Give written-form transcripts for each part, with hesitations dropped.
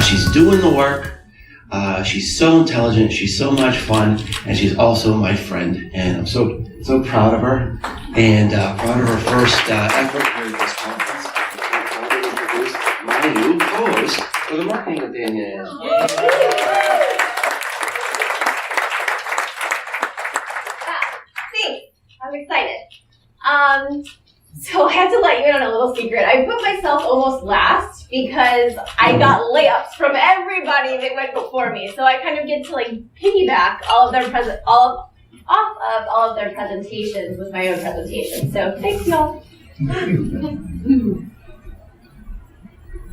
She's doing the work. She's so intelligent. She's so much fun, and she's also my friend. And I'm so proud of her, and proud of her first effort here at this conference. I'm proud to introduce my new co-host for the Marketing with Danielle. Thanks. I'm excited. So I have to let you in on a little secret. I put myself almost last because I got layups from everybody that went before me. So I kind of get to piggyback off of all of their presentations with my own presentation. So thanks, y'all.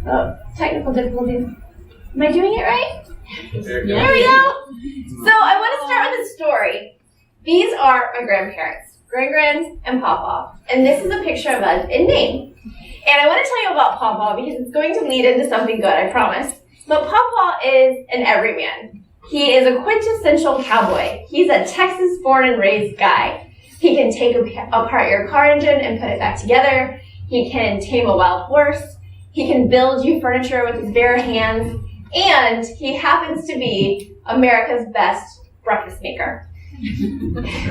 Oh, technical difficulties. Am I doing it right? There we go. So I want to start with a story. These are my grandparents. Grand and Pawpaw. And this is a picture of us in Maine. And I want to tell you about Pawpaw because it's going to lead into something good, I promise. But Pawpaw is an everyman. He is a quintessential cowboy. He's a Texas born and raised guy. He can take apart your car engine and put it back together. He can tame a wild horse. He can build you furniture with his bare hands. And he happens to be America's best breakfast maker.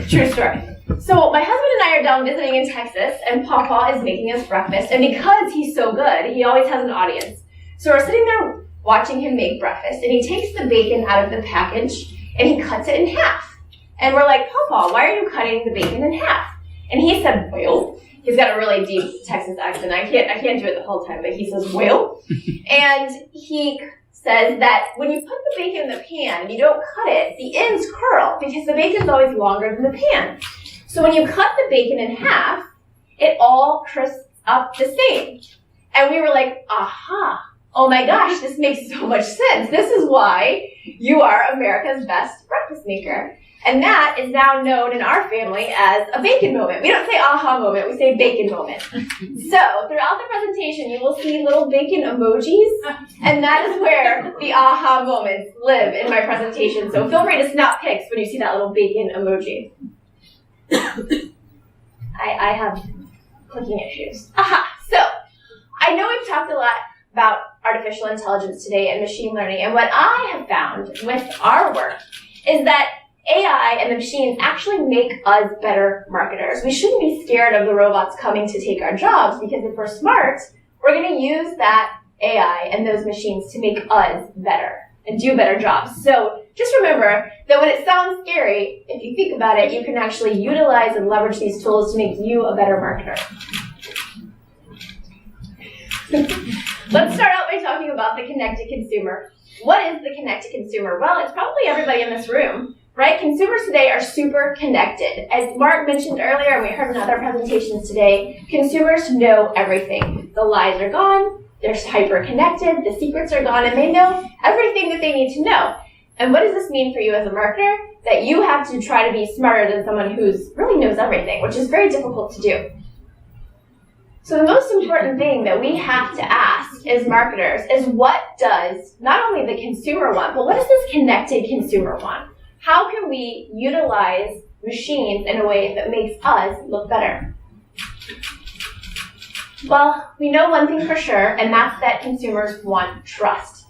True story. So my husband and I are down visiting in Texas, and Pawpaw is making us breakfast. And because he's so good, he always has an audience. So we're sitting there watching him make breakfast, and he takes the bacon out of the package, and he cuts it in half. And we're like, Pawpaw, why are you cutting the bacon in half? And he said, well, he's got a really deep Texas accent. I can't do it the whole time, but he says, well. And he says that when you put the bacon in the pan and you don't cut it, the ends curl because the bacon's always longer than the pan. So when you cut the bacon in half, it all crisps up the same. And we were like, aha, oh my gosh, this makes so much sense. This is why you are America's best breakfast maker. And that is now known in our family as a bacon moment. We don't say aha moment, we say bacon moment. So throughout the presentation, you will see little bacon emojis, and that is where the aha moments live in my presentation. So feel free to snap pics when you see that little bacon emoji. I have clicking issues. Aha! So, I know we've talked a lot about artificial intelligence today and machine learning, and what I have found with our work is that AI and the machines actually make us better marketers. We shouldn't be scared of the robots coming to take our jobs, because if we're smart, we're going to use that AI and those machines to make us better and do better jobs. So just remember that when it sounds scary, if you think about it, you can actually utilize and leverage these tools to make you a better marketer. Let's start out by talking about the connected consumer. What is the connected consumer? Well, it's probably everybody in this room, right? Consumers today are super connected. As Mark mentioned earlier, and we heard in other presentations today, consumers know everything. The lies are gone, they're hyper-connected, the secrets are gone, and they know everything that they need to know. And what does this mean for you as a marketer? That you have to try to be smarter than someone who really knows everything, which is very difficult to do. So the most important thing that we have to ask as marketers is, what does not only the consumer want, but what does this connected consumer want? How can we utilize machines in a way that makes us look better? Well, we know one thing for sure, and that's that consumers want trust.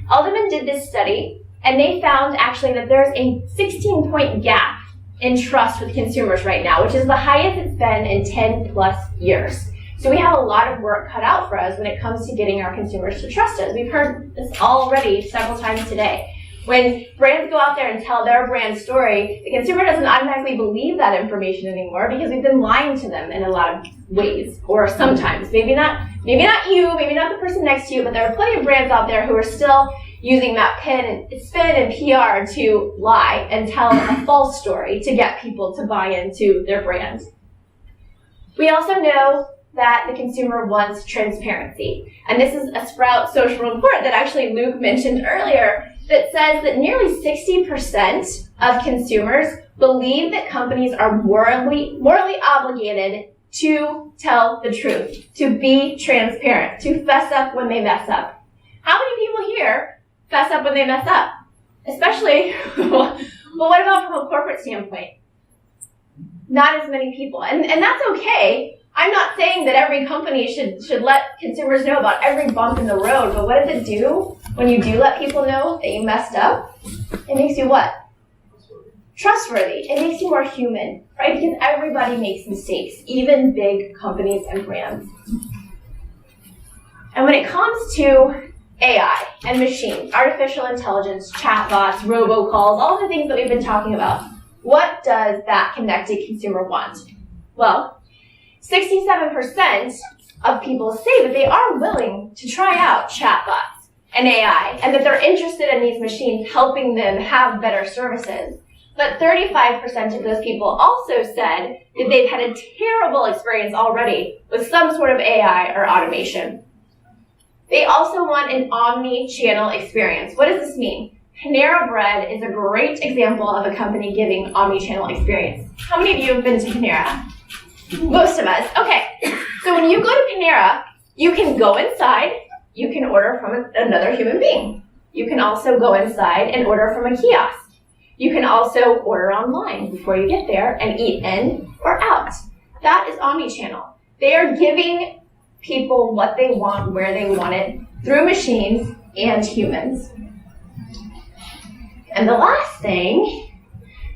Alderman did this study, and they found actually that there's a 16-point gap in trust with consumers right now, which is the highest it's been in 10 plus years. So we have a lot of work cut out for us when it comes to getting our consumers to trust us. We've heard this already several times today. When brands go out there and tell their brand story, the consumer doesn't automatically believe that information anymore because we've been lying to them in a lot of ways, or sometimes. Maybe not you, maybe not the person next to you, but there are plenty of brands out there who are still using that spin and PR to lie and tell a false story to get people to buy into their brand. We also know that the consumer wants transparency. And this is a Sprout social report that actually Luke mentioned earlier that says that nearly 60% of consumers believe that companies are morally obligated to tell the truth, to be transparent, to fess up when they mess up. How many people here fess up when they mess up? Especially, well, what about from a corporate standpoint? Not as many people. And that's okay. I'm not saying that every company should let consumers know about every bump in the road, but what does it do when you do let people know that you messed up? It makes you what? Trustworthy. It makes you more human, right? Because everybody makes mistakes, even big companies and brands. And when it comes to AI and machines, artificial intelligence, chatbots, robocalls, all the things that we've been talking about, what does that connected consumer want? Well, 67% of people say that they are willing to try out chatbots and AI, and that they're interested in these machines helping them have better services. But 35% of those people also said that they've had a terrible experience already with some sort of AI or automation. They also want an omni-channel experience. What does this mean? Panera Bread is a great example of a company giving omni-channel experience. How many of you have been to Panera? Most of us. Okay. So when you go to Panera, you can go inside, you can order from another human being. You can also go inside and order from a kiosk. You can also order online before you get there and eat in or out. That is omni-channel. They are giving people what they want, where they want it, through machines and humans. And the last thing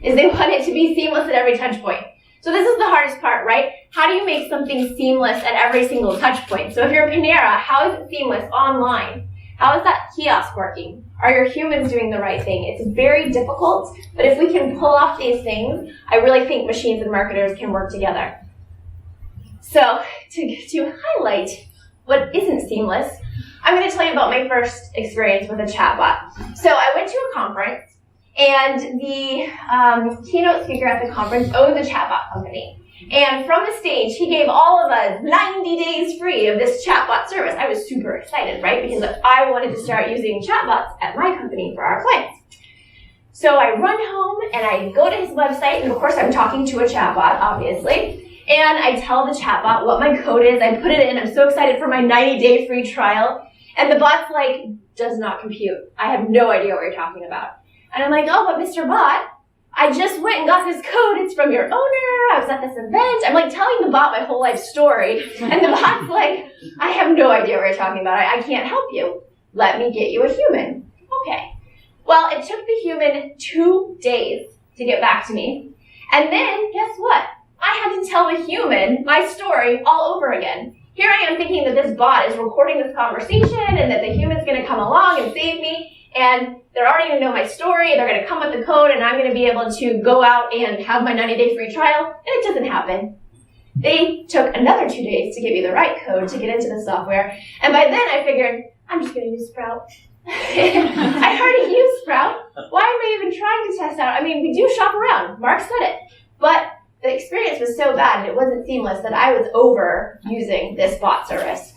is they want it to be seamless at every touch point. So this is the hardest part, right? How do you make something seamless at every single touch point? So if you're Panera, how is it seamless online? How is that kiosk working? Are your humans doing the right thing? It's very difficult, but if we can pull off these things, I really think machines and marketers can work together. So to highlight what isn't seamless, I'm going to tell you about my first experience with a chatbot. So I went to a conference, and the keynote speaker at the conference owns a chatbot company. And from the stage, he gave all of us 90 days free of this chatbot service. I was super excited, right? Because I wanted to start using chatbots at my company for our clients. So I run home and I go to his website, and of course I'm talking to a chatbot, obviously. And I tell the chatbot what my code is. I put it in. I'm so excited for my 90-day free trial. And the bot's like, does not compute. I have no idea what you're talking about. And I'm like, oh, but Mr. Bot, I just went and got this code. It's from your owner. I was at this event. I'm like telling the bot my whole life story. And the bot's like, I have no idea what you're talking about. I can't help you. Let me get you a human. Okay. Well, it took the human 2 days to get back to me. And then, guess what? I had to tell the human my story all over again. Here I am thinking that this bot is recording this conversation and that the human's going to come along and save me, and they're already going to know my story, they're going to come with the code, and I'm going to be able to go out and have my 90-day free trial, and it doesn't happen. They took another 2 days to give me the right code to get into the software, and by then I figured, I'm just going to use Sprout. I already use Sprout. Why am I even trying to test out? I mean, we do shop around. Mark said it. But the experience was so bad and it wasn't seamless that I was over using this bot service.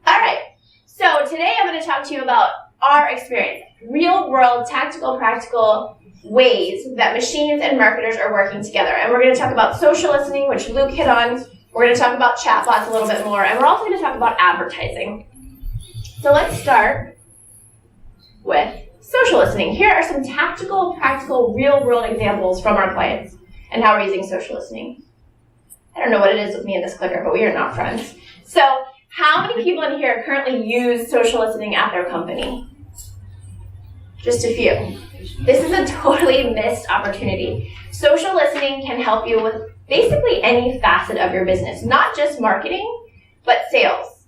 All right, so today I'm going to talk to you about our experience, real world, tactical, practical ways that machines and marketers are working together. And we're going to talk about social listening, which Luke hit on. We're going to talk about chatbots a little bit more, and we're also going to talk about advertising. So let's start with social listening. Here are some tactical, practical, real world examples from our clients and how we're using social listening. I don't know what it is with me and this clicker, but we are not friends. So how many people in here currently use social listening at their company? Just a few. This is a totally missed opportunity. Social listening can help you with basically any facet of your business, not just marketing, but sales,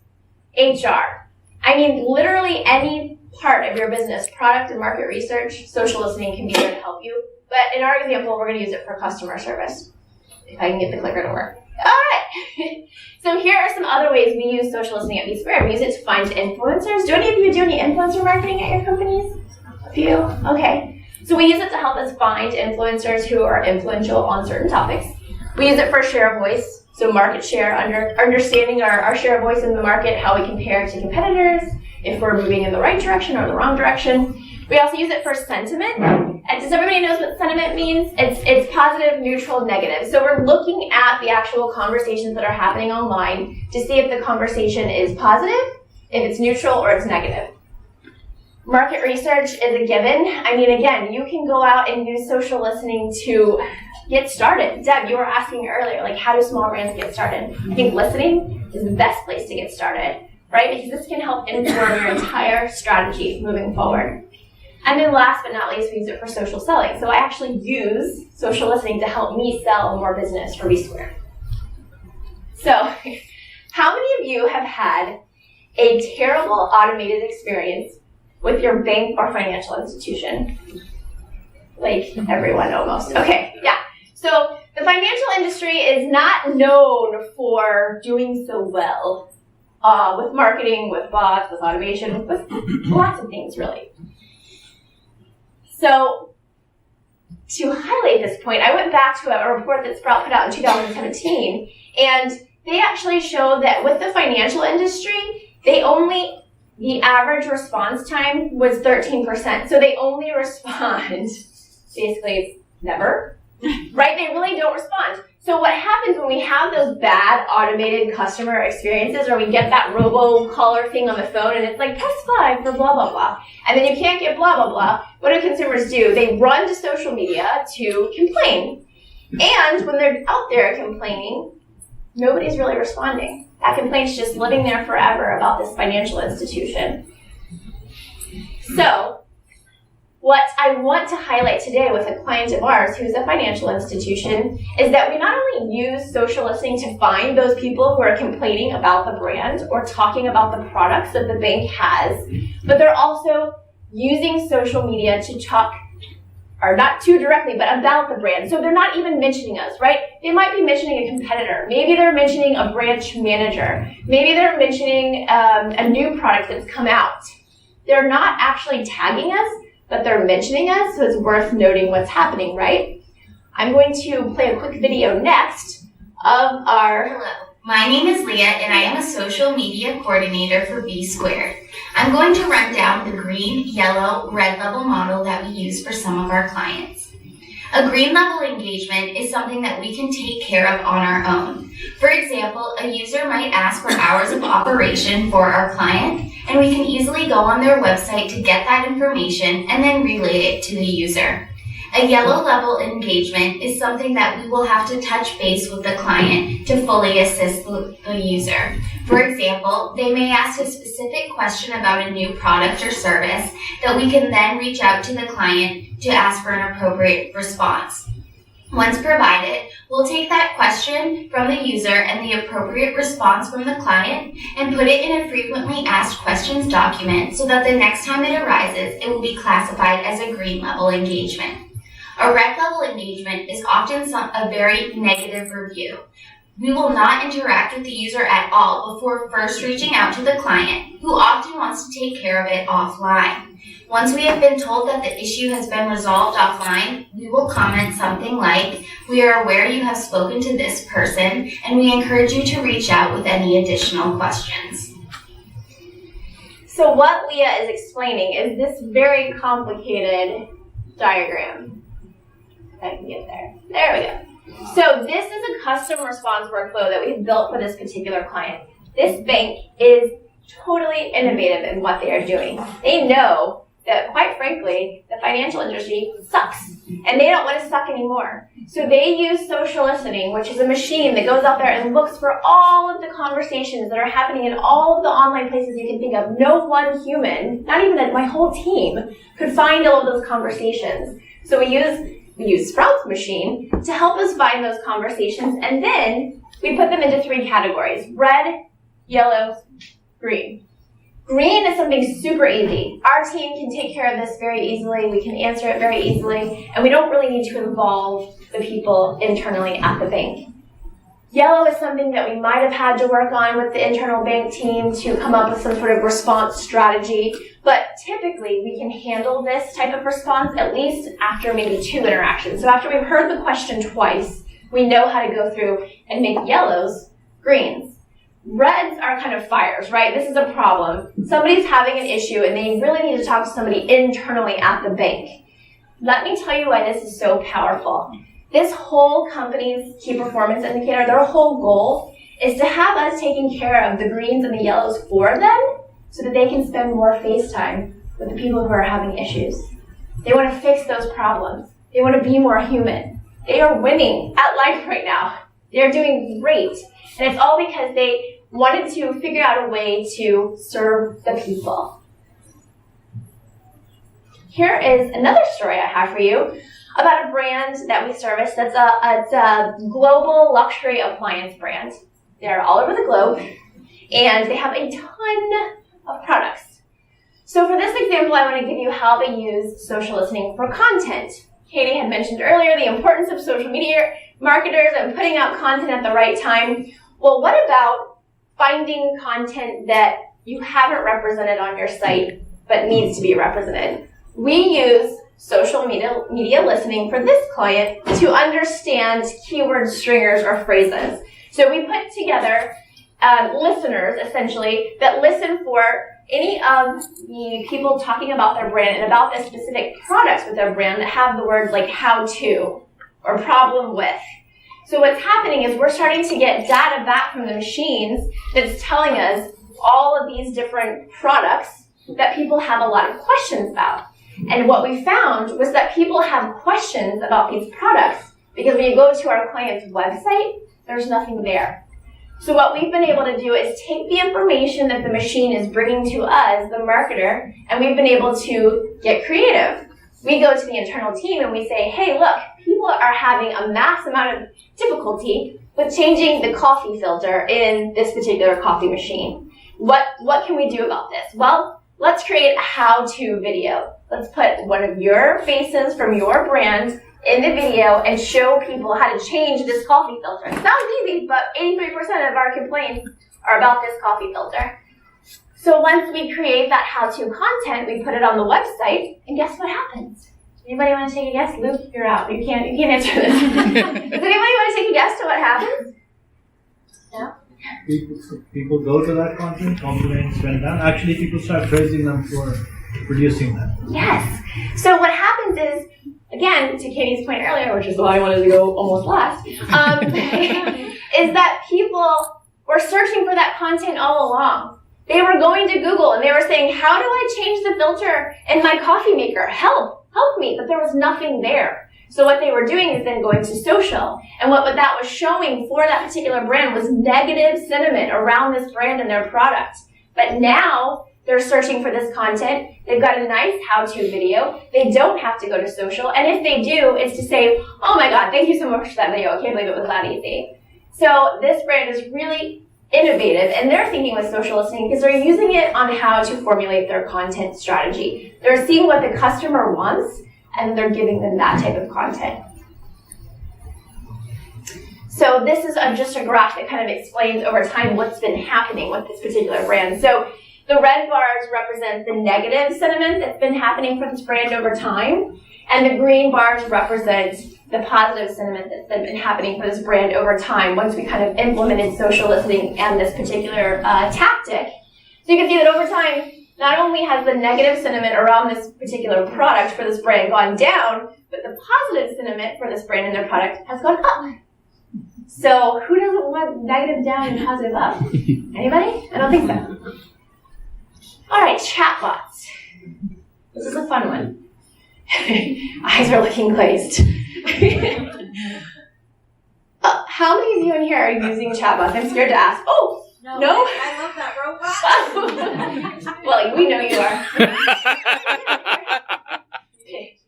HR. I mean, literally any part of your business, product and market research, social listening can be there to help you. But in our example, we're going to use it for customer service, if I can get the clicker to work. All right. So here are some other ways we use social listening at B-Squared. We use it to find influencers. Do any of you do any influencer marketing at your companies? A few? Okay. So we use it to help us find influencers who are influential on certain topics. We use it for share of voice. So market share, understanding our share of voice in the market, how we compare to competitors, if we're moving in the right direction or the wrong direction. We also use it for sentiment. And does everybody know what sentiment means? It's positive, neutral, negative. So we're looking at the actual conversations that are happening online to see if the conversation is positive, if it's neutral, or it's negative. Market research is a given. I mean, again, you can go out and use social listening to get started. Deb, you were asking earlier, like, how do small brands get started? I think listening is the best place to get started, right? Because this can help inform your entire strategy moving forward. And then last but not least, we use it for social selling. So I actually use social listening to help me sell more business for B Squared. So how many of you have had a terrible automated experience with your bank or financial institution? Like everyone almost. Okay, yeah. So the financial industry is not known for doing so well with marketing, with bots, with automation, with lots of things really. So to highlight this point, I went back to a report that Sprout put out in 2017, and they actually show that with the financial industry, the average response time was 13%. So they only respond basically never, right? They really don't respond. So what happens when we have those bad automated customer experiences, or we get that robo-caller thing on the phone and it's like, press 5 for blah, blah, blah. And then you can't get blah, blah, blah. What do consumers do? They run to social media to complain. And when they're out there complaining, nobody's really responding. That complaint's just living there forever about this financial institution. So, what I want to highlight today with a client of ours who's a financial institution is that we not only use social listening to find those people who are complaining about the brand or talking about the products that the bank has, but they're also using social media to talk, or not too directly, but about the brand. So they're not even mentioning us, right? They might be mentioning a competitor. Maybe they're mentioning a branch manager. Maybe they're mentioning a new product that's come out. They're not actually tagging us, but they're mentioning us, so it's worth noting what's happening, right? I'm going to play a quick video next of our... Hello, my name is Leah, and I am a social media coordinator for B Squared. I'm going to run down the green, yellow, red level model that we use for some of our clients. A green level engagement is something that we can take care of on our own. For example, a user might ask for hours of operation for our client, and we can easily go on their website to get that information and then relay it to the user. A yellow level engagement is something that we will have to touch base with the client to fully assist the user. For example, they may ask a specific question about a new product or service that we can then reach out to the client to ask for an appropriate response. Once provided, we'll take that question from the user and the appropriate response from the client and put it in a frequently asked questions document so that the next time it arises, it will be classified as a green level engagement. A red level engagement is often a very negative review. We will not interact with the user at all before first reaching out to the client, who often wants to take care of it offline. Once we have been told that the issue has been resolved offline, we will comment something like, "We are aware you have spoken to this person, and we encourage you to reach out with any additional questions." So what Leah is explaining is this very complicated diagram. If I can get there. There we go. So this is a custom response workflow that we've built for this particular client. This bank is totally innovative in what they are doing. They know that, quite frankly, the financial industry sucks, and they don't want to suck anymore. So they use social listening, which is a machine that goes out there and looks for all of the conversations that are happening in all of the online places you can think of. No one human, not even my whole team, could find all of those conversations. So we use Sprout's machine to help us find those conversations, and then we put them into 3 categories: red, yellow, green. Green is something super easy. Our team can take care of this very easily. We can answer it very easily, and we don't really need to involve the people internally at the bank. Yellow is something that we might have had to work on with the internal bank team to come up with some sort of response strategy, but typically we can handle this type of response at least after maybe 2 interactions. So after we've heard the question twice, we know how to go through and make yellows greens. Reds are kind of fires, right? This is a problem. Somebody's having an issue and they really need to talk to somebody internally at the bank. Let me tell you why this is so powerful. This whole company's key performance indicator, their whole goal is to have us taking care of the greens and the yellows for them so that they can spend more face time with the people who are having issues. They want to fix those problems. They want to be more human. They are winning at life right now. They're doing great. And it's all because they wanted to figure out a way to serve the people. Here is another story I have for you about a brand that we service that's a global luxury appliance brand. They're all over the globe, and they have a ton of products. So for this example, I want to give you how they use social listening for content. Katie had mentioned earlier the importance of social media marketers and putting out content at the right time. Well, what about finding content that you haven't represented on your site but needs to be represented? We use social media listening for this client to understand keyword stringers or phrases. So we put together listeners, essentially, that listen for any of the people talking about their brand and about the specific products with their brand that have the words like how to or problem with. So what's happening is we're starting to get data back from the machines that's telling us all of these different products that people have a lot of questions about. And what we found was that people have questions about these products because when you go to our client's website, there's nothing there. So what we've been able to do is take the information that the machine is bringing to us, the marketer, and we've been able to get creative. We go to the internal team and we say, hey, look, people are having a mass amount of difficulty with changing the coffee filter in this particular coffee machine. What can we do about this? Well, let's create a how-to video. Let's put one of your faces from your brand in the video and show people how to change this coffee filter. It sounds easy, but 83% of our complaints are about this coffee filter. So once we create that how-to content, we put it on the website, and guess what happens? Anybody want to take a guess? Luke, you're out. You can't answer this. Does anybody want to take a guess to what happens? No? People go to that content, complaints went down. Actually, people start praising them for producing that. Yes. So what happens is, again, to Katie's point earlier, which is why I wanted to go almost last, is that people were searching for that content all along. They were going to Google and they were saying, how do I change the filter in my coffee maker? Help me. But there was nothing there. So what they were doing is then going to social. And what that was showing for that particular brand was negative sentiment around this brand and their product. But now they're searching for this content. They've got a nice how-to video. They don't have to go to social. And if they do, it's to say, oh my God, thank you so much for that video. I can't believe it was that easy. So this brand is really innovative, and they're thinking with social listening because they're using it on how to formulate their content strategy. They're seeing what the customer wants, and they're giving them that type of content. So this is just a graph that kind of explains over time what's been happening with this particular brand. So the red bars represent the negative sentiment that's been happening for this brand over time, and the green bars represent the positive sentiment that's been happening for this brand over time once we kind of implemented social listening and this particular tactic. So you can see that over time, not only has the negative sentiment around this particular product for this brand gone down, but the positive sentiment for this brand and their product has gone up. So who doesn't want negative down and positive up? Anybody? I don't think so. All right, chatbots. This is a fun one. Eyes are looking glazed. How many of you in here are using chatbots? I'm scared to ask. Oh, no? I love that robot. Well, we know you are. Okay.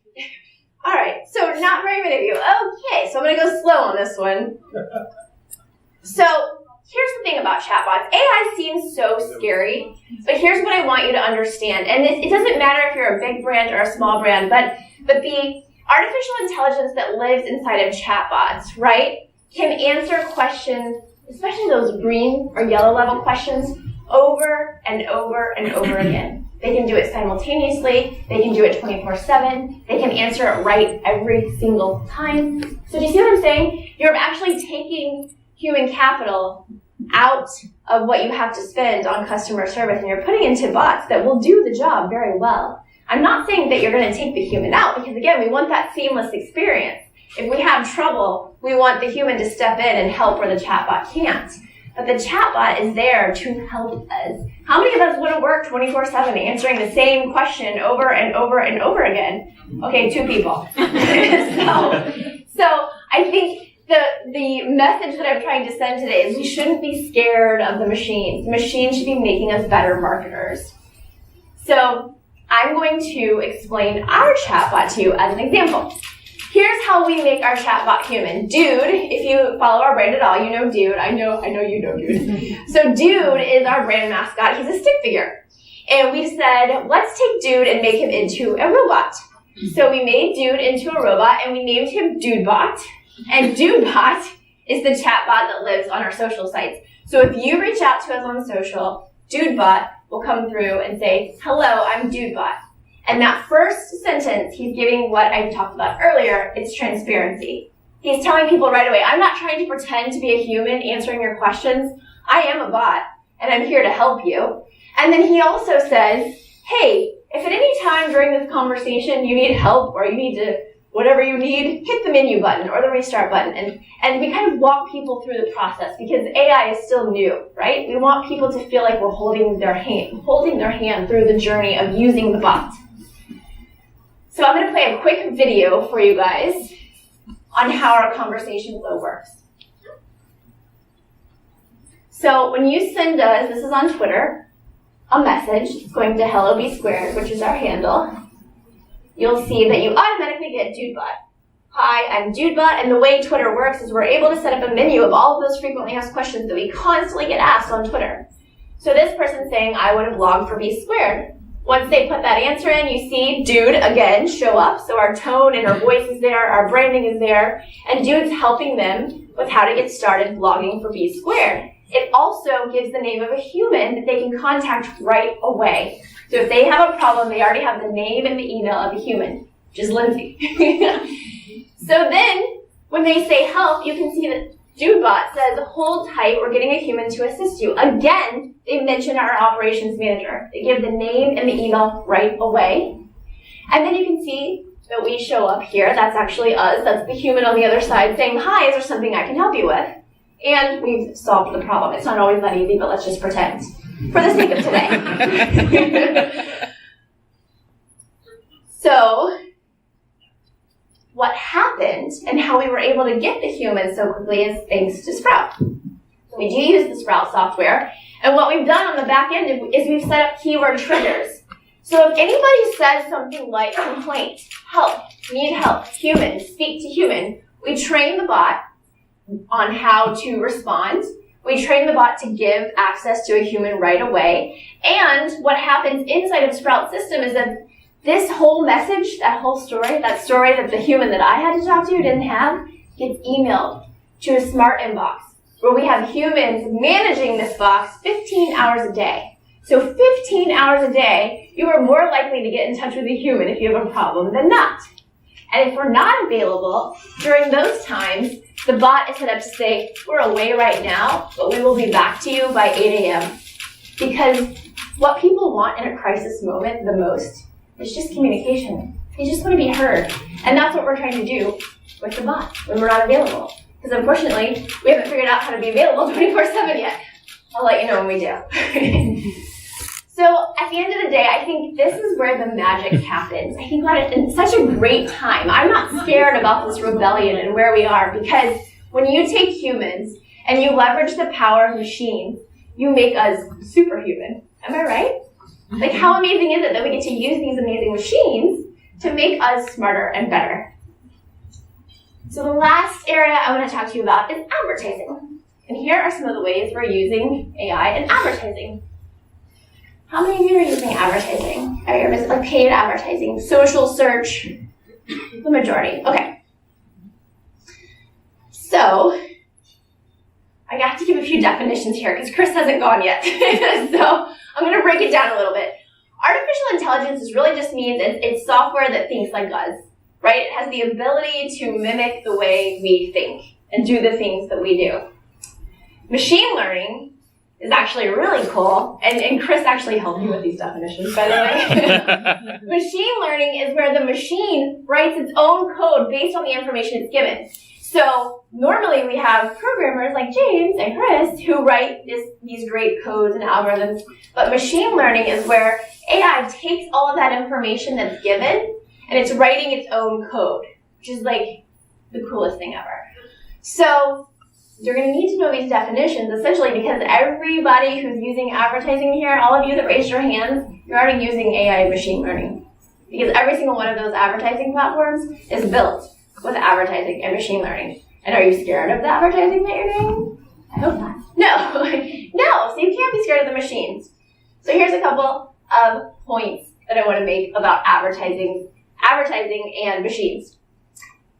All right, so not very many of you. Okay, so I'm going to go slow on this one. So here's the thing about chatbots. AI seems so scary, but here's what I want you to understand. And it doesn't matter if you're a big brand or a small brand, but the artificial intelligence that lives inside of chatbots, right, can answer questions, especially those green or yellow level questions, over and over and over again. They can do it simultaneously. They can do it 24/7. They can answer it right every single time. So do you see what I'm saying? You're actually taking human capital out of what you have to spend on customer service, and you're putting into bots that will do the job very well. I'm not saying that you're going to take the human out, because again, we want that seamless experience. If we have trouble, we want the human to step in and help where the chatbot can't. But the chatbot is there to help us. How many of us want to work 24/7 answering the same question over and over and over again? Okay, 2 people. So I think the message that I'm trying to send today is we shouldn't be scared of the machines. The machines should be making us better marketers. So I'm going to explain our chatbot to you as an example. Here's how we make our chatbot human. Dude, if you follow our brand at all, you know Dude. I know you know Dude. So Dude is our brand mascot. He's a stick figure. And we said, let's take Dude and make him into a robot. So we made Dude into a robot and we named him DudeBot. And DudeBot is the chatbot that lives on our social sites. So if you reach out to us on social, DudeBot will come through and say, hello, I'm DudeBot. And that first sentence, he's giving what I talked about earlier, it's transparency. He's telling people right away, I'm not trying to pretend to be a human answering your questions. I am a bot, and I'm here to help you. And then he also says, hey, if at any time during this conversation you need help or you need to, whatever you need, hit the menu button or the restart button. And we kind of walk people through the process because AI is still new, right? We want people to feel like we're holding their hand through the journey of using the bot. So I'm going to play a quick video for you guys on how our conversation flow works. So when you send us, this is on Twitter, a message, it's going to hello b squared, which is our handle. You'll see that you automatically get DudeBot. Hi, I'm DudeBot, and the way Twitter works is we're able to set up a menu of all of those frequently asked questions that we constantly get asked on Twitter. So this person's saying, I would have logged for b squared. Once they put that answer in, you see Dude again show up. So our tone and our voice is there, our branding is there, and Dude's helping them with how to get started blogging for b squared. It also gives the name of a human that they can contact right away. So if they have a problem, they already have the name and the email of the human, which is Lindsay. So then, when they say help, you can see that DudeBot says, hold tight, we're getting a human to assist you. Again, they mention our operations manager. They give the name and the email right away. And then you can see that we show up here. That's actually us. That's the human on the other side saying, hi, is there something I can help you with? And we've solved the problem. It's not always that easy, but let's just pretend for the sake of today. So, what happened and how we were able to get the human so quickly is thanks to Sprout. We do use the Sprout software, and what we've done on the back end is we've set up keyword triggers. So if anybody says something like complaint, help, need help, human, speak to human, we train the bot on how to respond. We train the bot to give access to a human right away. And what happens inside of Sprout system is that this whole message, that whole story, that story that the human that I had to talk to didn't have, gets emailed to a smart inbox where we have humans managing this box 15 hours a day. So 15 hours a day, you are more likely to get in touch with a human if you have a problem than not. And if we're not available during those times, the bot is set up to say, we're away right now, but we will be back to you by 8 a.m. Because what people want in a crisis moment the most is just communication. They just want to be heard. And that's what we're trying to do with the bot when we're not available. Because unfortunately, we haven't figured out how to be available 24/7 yet. I'll let you know when we do. So at the end of the day, I think this is where the magic happens. I think we're at such a great time. I'm not scared about this rebellion and where we are, because when you take humans and you leverage the power of machines, you make us superhuman. Am I right? Like, how amazing is it that we get to use these amazing machines to make us smarter and better? So the last area I want to talk to you about is advertising. And here are some of the ways we're using AI in advertising. How many of you are using advertising? Are you like paid advertising, social search? The majority. Okay. So I have to give a few definitions here because Chris hasn't gone yet. So I'm going to break it down a little bit. Artificial intelligence really just means it's software that thinks like us, right? It has the ability to mimic the way we think and do the things that we do. Machine learning is actually really cool, and Chris actually helped me with these definitions, by the way. Machine learning is where the machine writes its own code based on the information it's given. So normally we have programmers like James and Chris who write these great codes and algorithms, but machine learning is where AI takes all of that information that's given and it's writing its own code, which is like the coolest thing ever. So you're going to need to know these definitions, essentially, because everybody who's using advertising here, all of you that raised your hands, you're already using AI and machine learning. Because every single one of those advertising platforms is built with advertising and machine learning. And are you scared of the advertising that you're doing? I hope not. No. No, so you can't be scared of the machines. So here's a couple of points that I want to make about advertising and machines.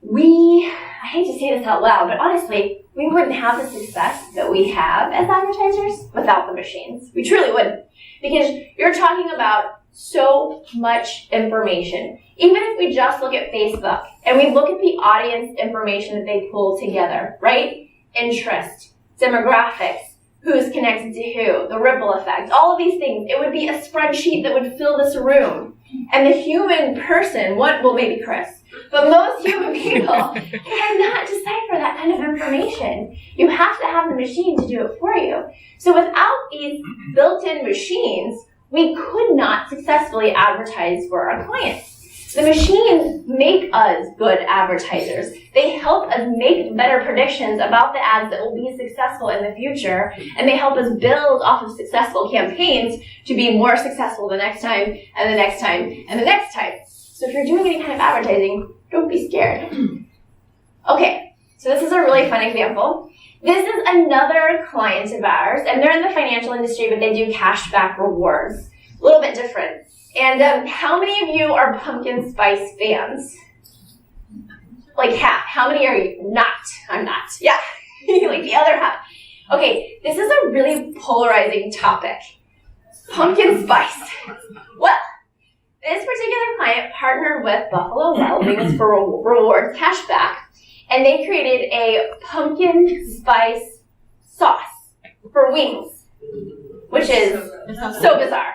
I hate to say this out loud, but honestly, we wouldn't have the success that we have as advertisers without the machines. We truly wouldn't. Because you're talking about so much information. Even if we just look at Facebook and we look at the audience information that they pull together, right? Interest, demographics, who's connected to who, the ripple effect, all of these things. It would be a spreadsheet that would fill this room. And the human person, well, maybe Chris, but most human people cannot decipher that kind of information. You have to have the machine to do it for you. So without these built-in machines, we could not successfully advertise for our clients. The machines make us good advertisers. They help us make better predictions about the ads that will be successful in the future, and they help us build off of successful campaigns to be more successful the next time, and the next time, and the next time. So if you're doing any kind of advertising, don't be scared. Okay, so this is a really fun example. This is another client of ours, and they're in the financial industry, but they do cashback rewards. A little bit different. And how many of you are pumpkin spice fans? Like half. How many are you not? I'm not. Yeah, like the other half. Okay, this is a really polarizing topic. Pumpkin spice. Well, this particular client partnered with Buffalo Wild Wings for rewards cashback, and they created a pumpkin spice sauce for wings, which is so bizarre.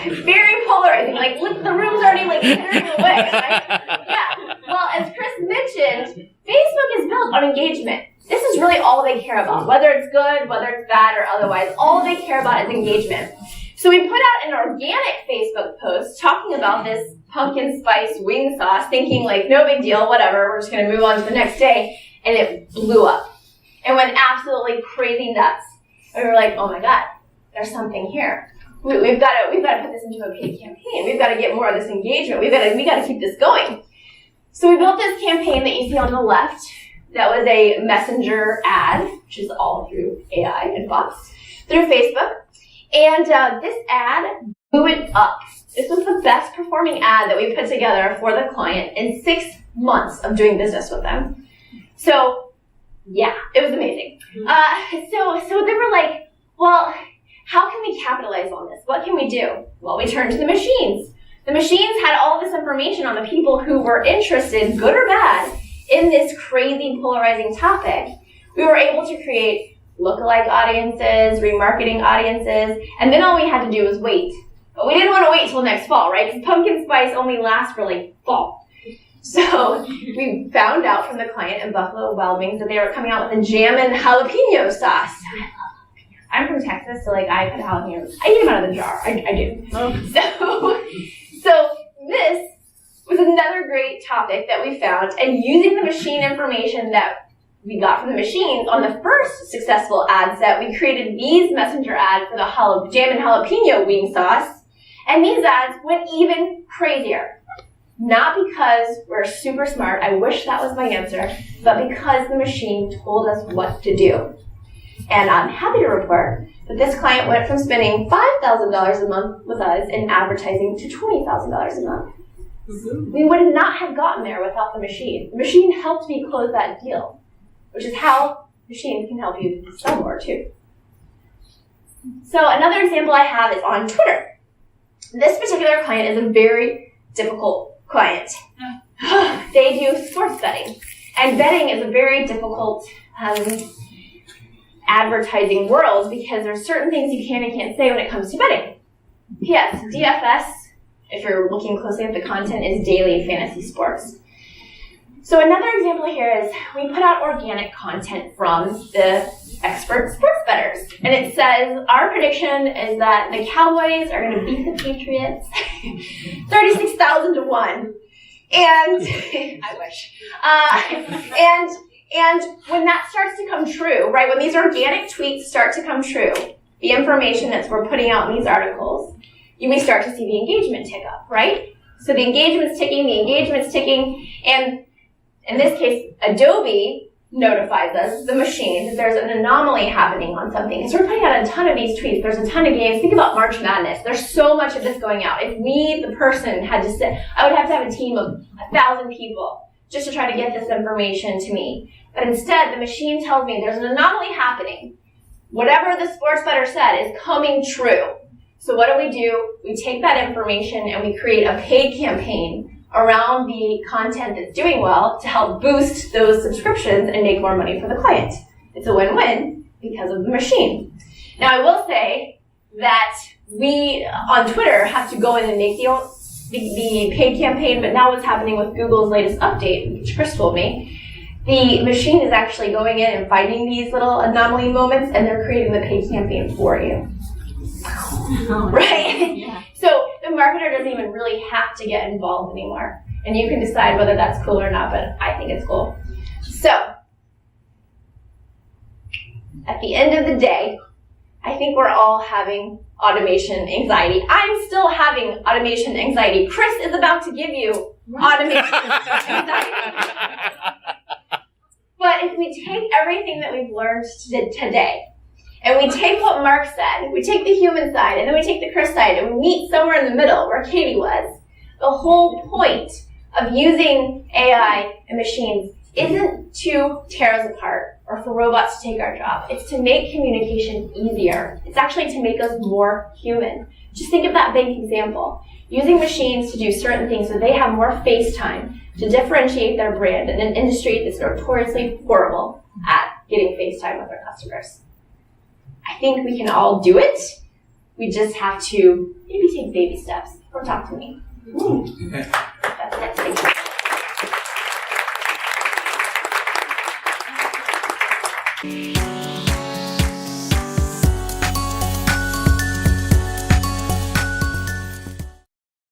Very polarizing. Like, look, the room's already like tearing away, right? Yeah. Well, as Chris mentioned, Facebook is built on engagement. This is really all they care about, whether it's good, whether it's bad, or otherwise. All they care about is engagement. So we put out an organic Facebook post talking about this pumpkin spice wing sauce, thinking like, no big deal, whatever, we're just going to move on to the next day, and it blew up. It went absolutely crazy nuts. And we were like, oh my God, there's something here. We've got to put this into a paid campaign. We've got to get more of this engagement. We got to keep this going. So we built this campaign that you see on the left. That was a messenger ad, which is all through AI and bots, through Facebook. And this ad blew it up. This was the best performing ad that we put together for the client in 6 months of doing business with them. So, yeah, it was amazing. So they were like, well, how can we capitalize on this? What can we do? Well, we turned to the machines. The machines had all this information on the people who were interested, good or bad, in this crazy polarizing topic. We were able to create lookalike audiences, remarketing audiences, and then all we had to do was wait. But we didn't want to wait till next fall, right? Because pumpkin spice only lasts for like fall. So we found out from the client in Buffalo Wild Wings that they were coming out with a jam and jalapeno sauce. I love jalapenos. I'm from Texas, so like I put jalapenos. I eat them out of the jar. I do. Okay. So this was another great topic that we found, and using the machine information that we got from the machines on the first successful ad set, we created these messenger ads for the jam and jalapeno wing sauce, and these ads went even crazier. Not because we're super smart, I wish that was my answer, but because the machine told us what to do. And I'm happy to report that this client went from spending $5,000 a month with us in advertising to $20,000 a month. We would not have gotten there without the machine. The machine helped me close that deal, which is how machines can help you sell more too. So another example I have is on Twitter. This particular client is a very difficult client. They do sports betting, and betting is a very difficult advertising world because there's certain things you can and can't say when it comes to betting. P.S. DFS, if you're looking closely at the content, is daily fantasy sports. So another example here is we put out organic content from the expert sports bettors. And it says, our prediction is that the Cowboys are going to beat the Patriots 36,000 to 1. And I wish. And when that starts to come true, right, when these organic tweets start to come true, the information that we're putting out in these articles, you may start to see the engagement tick up, right? So the engagement's ticking, and in this case, Adobe notifies us, the machine, that there's an anomaly happening on something. Because we're putting out a ton of these tweets, there's a ton of games. Think about March Madness. There's so much of this going out. If me, the person, had to sit, I would have to have a team of 1,000 people just to try to get this information to me. But instead, the machine tells me there's an anomaly happening. Whatever the sports bettor said is coming true. So what do? We take that information and we create a paid campaign around the content that's doing well to help boost those subscriptions and make more money for the client. It's a win-win because of the machine. Now, I will say that we, on Twitter, have to go in and make the paid campaign, but now what's happening with Google's latest update, which Chris told me, the machine is actually going in and finding these little anomaly moments, and they're creating the paid campaign for you. Right? Yeah. So the marketer doesn't even really have to get involved anymore. And you can decide whether that's cool or not, but I think it's cool. So, at the end of the day, I think we're all having automation anxiety. I'm still having automation anxiety. Chris is about to give you automation anxiety. But if we take everything that we've learned today, and we take what Mark said, we take the human side, and then we take the Chris side, and we meet somewhere in the middle where Katie was, the whole point of using AI and machines isn't to tear us apart or for robots to take our job. It's to make communication easier. It's actually to make us more human. Just think of that bank example. Using machines to do certain things so they have more face time to differentiate their brand in an industry that's notoriously horrible at getting face time with their customers. I think we can all do it. We just have to maybe take baby steps or talk to me. That's it. Thank you.